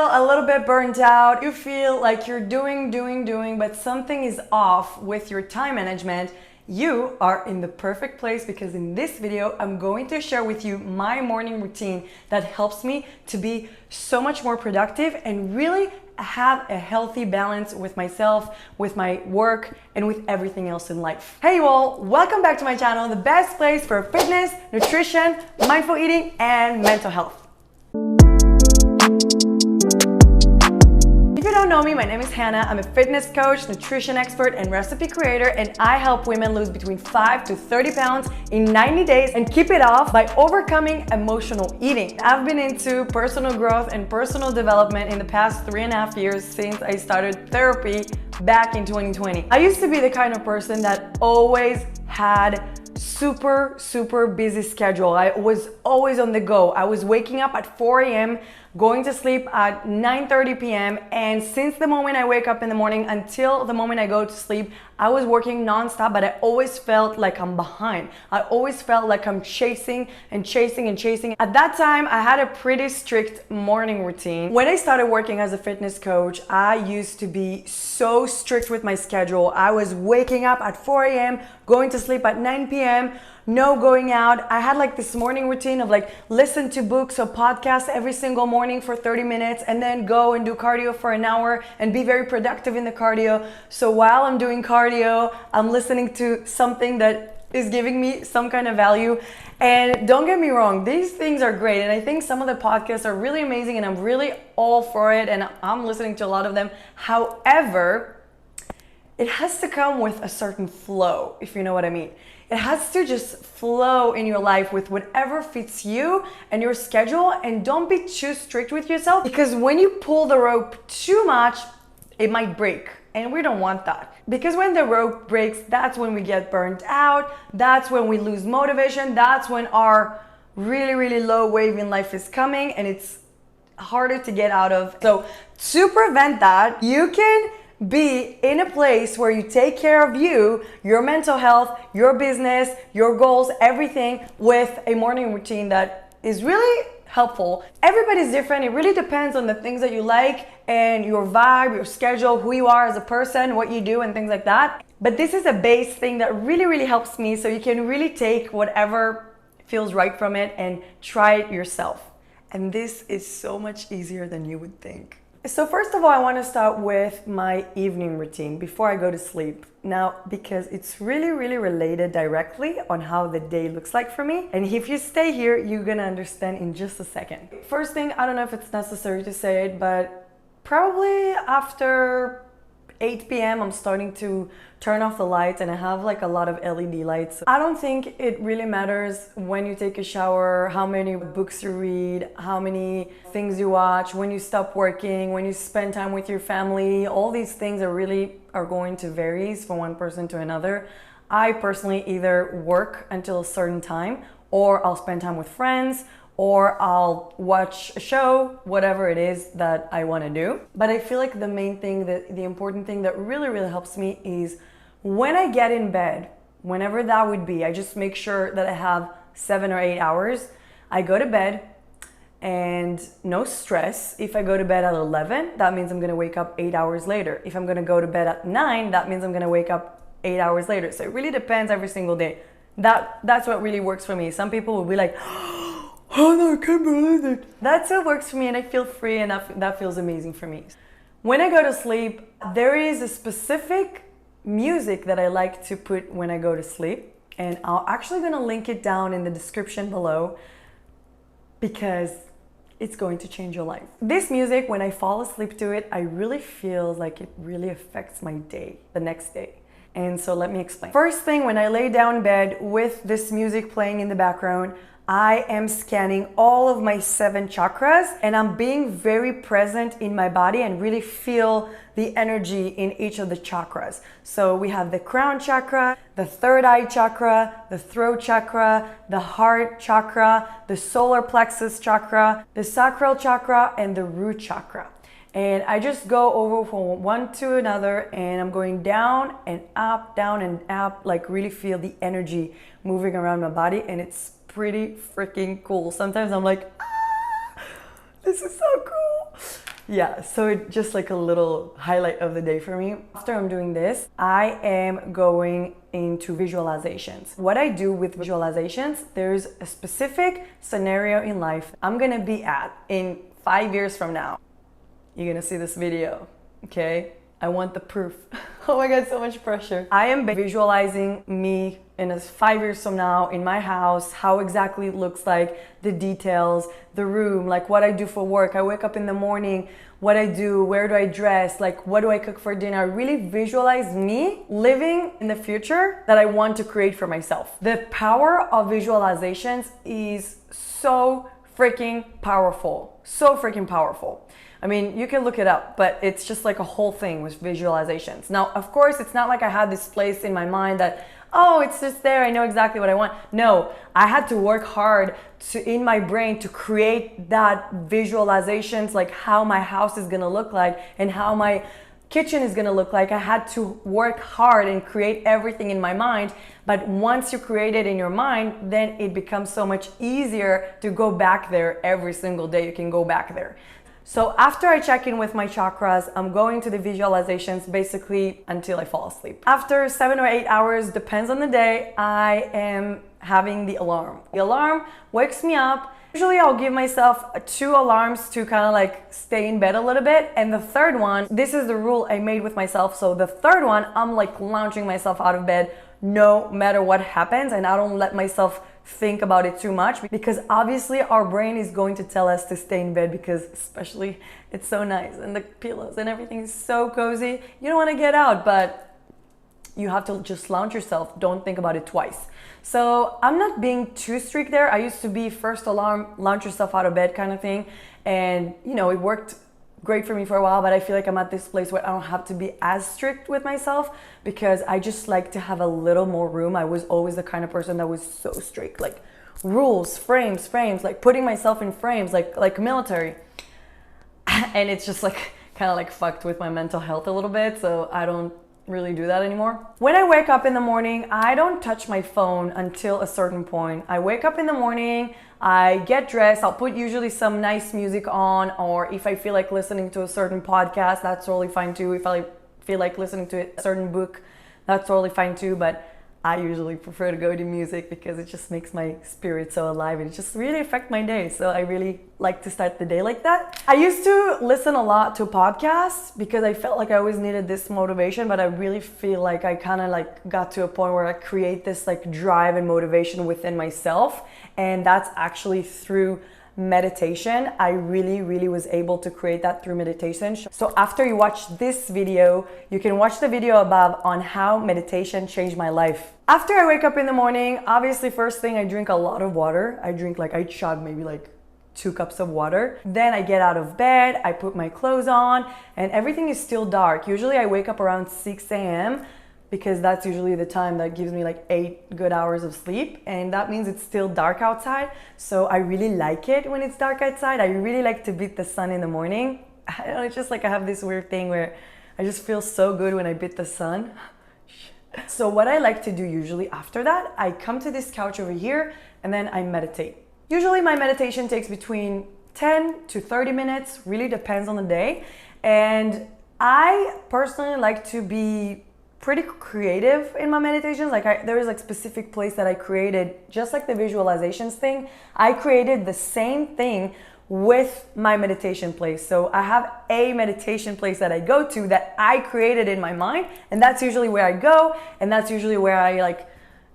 feel a little bit burnt out, you feel like you're doing, but something is off with your time management, you are in the perfect place, because in this video, I'm going to share with you my morning routine that helps me to be so much more productive and really have a healthy balance with myself, with my work, and with everything else in life. Hey you all, welcome back to my channel, the best place for fitness, nutrition, mindful eating, and mental health. If you don't know me, my name is Hannah. I'm a fitness coach, nutrition expert, and recipe creator, and I help women lose between 5 to 30 pounds in 90 days and keep it off by overcoming emotional eating. I've been into personal growth and personal development in the past 3.5 years since I started therapy back in 2020. I used to be the kind of person that always had super busy schedule. I was always on the go. I was waking up at 4 a.m., going to sleep at 9:30 p.m. and since the moment I wake up in the morning until the moment I go to sleep, I was working nonstop, but I always felt like I'm behind. I always felt like I'm chasing. At that time, I had a pretty strict morning routine. When I started working as a fitness coach, I used to be so strict with my schedule. I was waking up at 4 a.m., going to sleep at 9 p.m., no going out. I had like this morning routine of like listen to books or podcasts every single morning for 30 minutes and then go and do cardio for an hour and be very productive in the cardio. So while I'm doing cardio, I'm listening to something that is giving me some kind of value. And don't get me wrong, these things are great. And I think some of the podcasts are really amazing and I'm really all for it. And I'm listening to a lot of them. However, it has to come with a certain flow, if you know what I mean. It has to just flow in your life with whatever fits you and your schedule, and don't be too strict with yourself, because when you pull the rope too much, it might break, and we don't want that. Because when the rope breaks, that's when we get burnt out, that's when we lose motivation, that's when our really low wave in life is coming and it's harder to get out of. So to prevent that, you can be in a place where you take care of you, your mental health, your business, your goals, everything with a morning routine that is really helpful. Everybody's different. It really depends on the things that you like and your vibe, your schedule, who you are as a person, what you do and things like that. But this is a base thing that really helps me, so you can really take whatever feels right from it and try it yourself. And this is so much easier than you would think. So first of all, I want to start with my evening routine before I go to sleep. Now, because it's really related directly on how the day looks like for me. And if you stay here, you're gonna understand in just a second. First thing, I don't know if it's necessary to say it, but probably after 8 p.m. I'm starting to turn off the lights, and I have like a lot of LED lights. I don't think it really matters when you take a shower, how many books you read, how many things you watch, when you stop working, when you spend time with your family. All these things are going to vary from one person to another. I personally either work until a certain time, or I'll spend time with friends, or I'll watch a show, whatever it is that I want to do. But I feel like the main thing, the important thing that really helps me is when I get in bed, whenever that would be, I just make sure that I have 7 or 8 hours. I go to bed and no stress. If I go to bed at 11, that means I'm going to wake up 8 hours later. If I'm going to go to bed at 9, that means I'm going to wake up 8 hours later. So it really depends every single day. That's what really works for me. Some people will be like, oh no, I can't believe it. That's what works for me, and I feel free, and that feels amazing for me. When I go to sleep, there is a specific music that I like to put when I go to sleep, and I'm actually gonna link it down in the description below because it's going to change your life. This music, when I fall asleep to it, I really feel like it really affects my day, the next day. And so let me explain. First thing, when I lay down in bed with this music playing in the background, I am scanning all of my 7 chakras, and I'm being very present in my body and really feel the energy in each of the chakras. So we have the crown chakra, the third eye chakra, the throat chakra, the heart chakra, the solar plexus chakra, the sacral chakra, and the root chakra. And I just go over from one to another, and I'm going down and up, like really feel the energy moving around my body, and it's pretty freaking cool. Sometimes I'm like, this is so cool. Yeah, so just like a little highlight of the day for me. After I'm doing this, I am going into visualizations. What I do with visualizations, there's a specific scenario in life I'm gonna be at in 5 years from now. You're gonna see this video, okay? I want the proof. Oh my God, so much pressure. I am visualizing me in 5 years from now in my house, how exactly it looks like, the details, the room, like what I do for work. I wake up in the morning, what I do, where do I dress, like what do I cook for dinner. I really visualize me living in the future that I want to create for myself. The power of visualizations is so freaking powerful. So freaking powerful. I mean, you can look it up, but it's just like a whole thing with visualizations. Now, of course, it's not like I had this place in my mind that, oh, it's just there, I know exactly what I want. No, I had to work hard in my brain to create that visualizations, like how my house is gonna look like and how my kitchen is gonna look like. I had to work hard and create everything in my mind. But once you create it in your mind, then it becomes so much easier to go back there every single day. You can go back there. So after I check in with my chakras, I'm going to the visualizations basically until I fall asleep. After 7 or 8 hours, depends on the day, I am having the alarm. The alarm wakes me up. Usually I'll give myself 2 alarms to kind of like stay in bed a little bit. And the third one, this is the rule I made with myself. So the third one, I'm like launching myself out of bed no matter what happens, and I don't let myself think about it too much, because obviously our brain is going to tell us to stay in bed because especially it's so nice and the pillows and everything is so cozy. You don't want to get out, but you have to just launch yourself. Don't think about it twice. So I'm not being too strict there. I used to be first alarm, launch yourself out of bed kind of thing. And you know, it worked great for me for a while, but I feel like I'm at this place where I don't have to be as strict with myself because I just like to have a little more room. I was always the kind of person that was so strict, like rules, frames, like putting myself in frames, like military. And it's just like kind of like fucked with my mental health a little bit, so I don't really do that anymore. When I wake up in the morning, I don't touch my phone until a certain point. I wake up in the morning, I get dressed, I'll put usually some nice music on, or if I feel like listening to a certain podcast, that's totally fine too. If I feel like listening to a certain book, that's totally fine too. But I usually prefer to go to music because it just makes my spirit so alive and it just really affects my day. So I really like to start the day like that. I used to listen a lot to podcasts because I felt like I always needed this motivation, but I really feel like I kind of like got to a point where I create this like drive and motivation within myself. And that's actually through meditation. I really was able to create that through meditation. So after you watch this video, you can watch the video above on how meditation changed my life. After I wake up in the morning, obviously first thing I drink a lot of water. I chug maybe like 2 cups of water. Then I get out of bed, I put my clothes on, and everything is still dark. Usually I wake up around 6 a.m. because that's usually the time that gives me like 8 good hours of sleep, and that means it's still dark outside. So I really like it when it's dark outside. I really like to beat the sun in the morning. I don't know, it's just like I have this weird thing where I just feel so good when I beat the sun. So what I like to do usually after that, I come to this couch over here and then I meditate. Usually my meditation takes between 10 to 30 minutes, really depends on the day. And I personally like to be pretty creative in my meditations. There is like specific place that I created, just like the visualizations thing. I created the same thing with my meditation place. So I have a meditation place that I go to that I created in my mind, and that's usually where I go, and that's usually where I like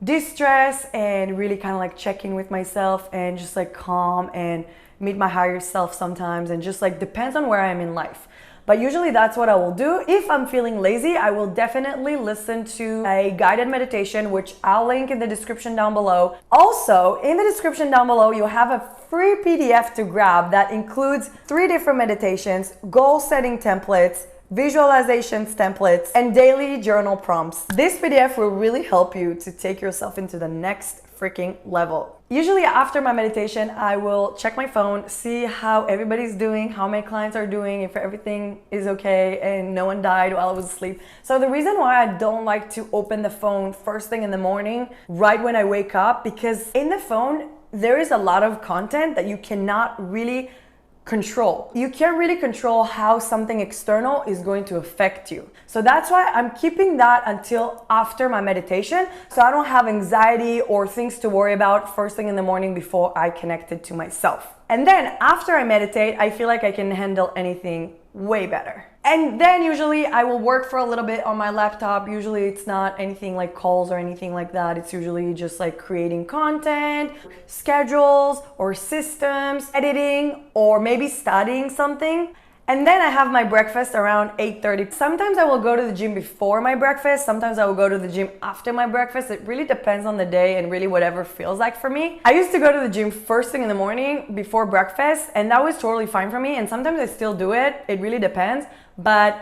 de-stress and really kind of like check in with myself and just like calm and meet my higher self sometimes, and just like depends on where I am in life. But usually that's what I will do. If I'm feeling lazy, I will definitely listen to a guided meditation, which I'll link in the description down below. Also, in the description down below, you'll have a free PDF to grab that includes 3 different meditations, goal setting templates, visualizations templates, and daily journal prompts. This PDF will really help you to take yourself into the next freaking level. Usually after my meditation, I will check my phone, see how everybody's doing, how my clients are doing, if everything is okay and no one died while I was asleep. So the reason why I don't like to open the phone first thing in the morning, right when I wake up, because in the phone, there is a lot of content that you cannot really control. You can't really control how something external is going to affect you. So that's why I'm keeping that until after my meditation, so I don't have anxiety or things to worry about first thing in the morning before I connect it to myself. And then after I meditate, I feel like I can handle anything way better. And then usually I will work for a little bit on my laptop. Usually it's not anything like calls or anything like that. It's usually just like creating content, schedules or systems, editing, or maybe studying something. And then I have my breakfast around 8:30. Sometimes I will go to the gym before my breakfast. Sometimes I will go to the gym after my breakfast. It really depends on the day and really whatever feels like for me. I used to go to the gym first thing in the morning before breakfast, and that was totally fine for me. And sometimes I still do it. It really depends, but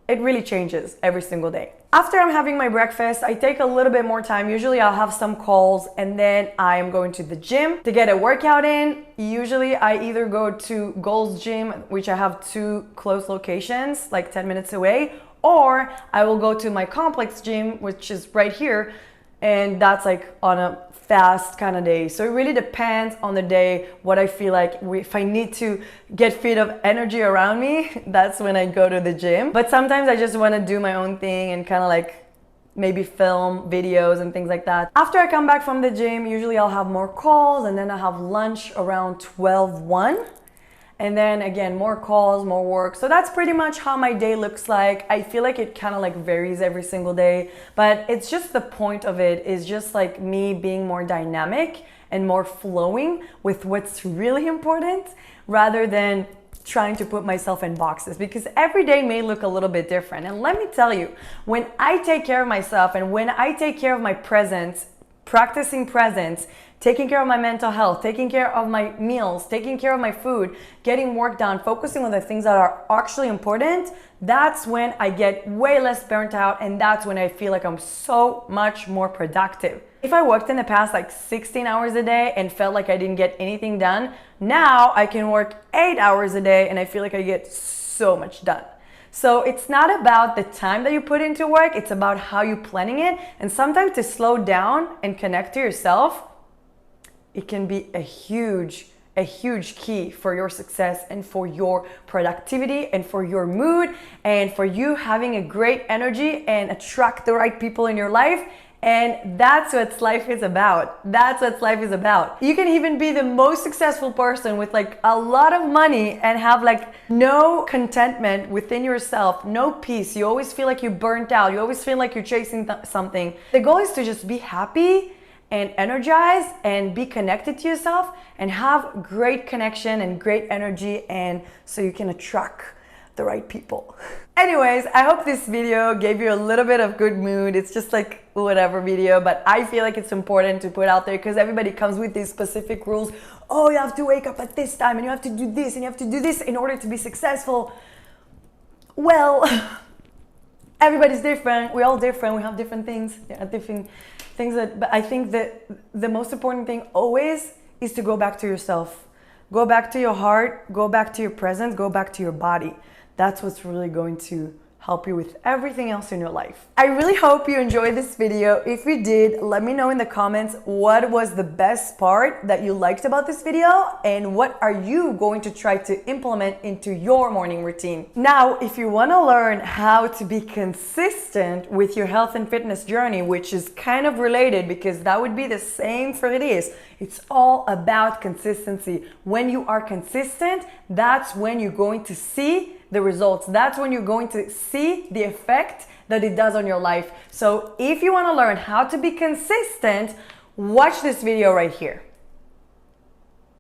it really changes every single day. After I'm having my breakfast, I take a little bit more time. Usually I'll have some calls and then I am going to the gym to get a workout in. Usually I either go to Gold's Gym, which I have 2 close locations, like 10 minutes away, or I will go to my complex gym, which is right here, and that's like on a fast kind of day. So it really depends on the day what I feel like. If I need to get fit of energy around me, that's when I go to the gym. But sometimes I just want to do my own thing and kind of like maybe film videos and things like that. After I come back from the gym, usually I'll have more calls, and then I'll have lunch around 12:01. And then again, more calls, more work. So that's pretty much how my day looks like. I feel like it kind of like varies every single day, but it's just the point of it is just like me being more dynamic and more flowing with what's really important rather than trying to put myself in boxes, because every day may look a little bit different. And let me tell you, when I take care of myself and when I take care of my presence, practicing presence, taking care of my mental health, taking care of my meals, taking care of my food, getting work done, focusing on the things that are actually important, that's when I get way less burnt out, and that's when I feel like I'm so much more productive. If I worked in the past like 16 hours a day and felt like I didn't get anything done, now I can work 8 hours a day and I feel like I get so much done. So it's not about the time that you put into work, it's about how you're planning it. And sometimes to slow down and connect to yourself, it can be a huge key for your success and for your productivity and for your mood and for you having a great energy and attract the right people in your life. And that's what life is about. That's what life is about. You can even be the most successful person with like a lot of money and have like no contentment within yourself, no peace. You always feel like you're burnt out. You always feel like you're chasing something. The goal is to just be happy and energized and be connected to yourself and have great connection and great energy, and so you can attract the right people. Anyways, I hope this video gave you a little bit of good mood. It's just like whatever video, but I feel like it's important to put out there because everybody comes with these specific rules. Oh, you have to wake up at this time and you have to do this and you have to do this in order to be successful. Well, everybody's different. We're all different. We have different things. There are different things but I think that the most important thing always is to go back to yourself. Go back to your heart, go back to your presence, go back to your body. That's what's really going to help you with everything else in your life. I really hope you enjoyed this video. If you did, let me know in the comments what was the best part that you liked about this video and what are you going to try to implement into your morning routine. Now, if you want to learn how to be consistent with your health and fitness journey, which is kind of related because that would be the same for this, it's all about consistency. When you are consistent, that's when you're going to see the results. That's when you're going to see the effect that it does on your life. So if you want to learn how to be consistent, watch this video right here.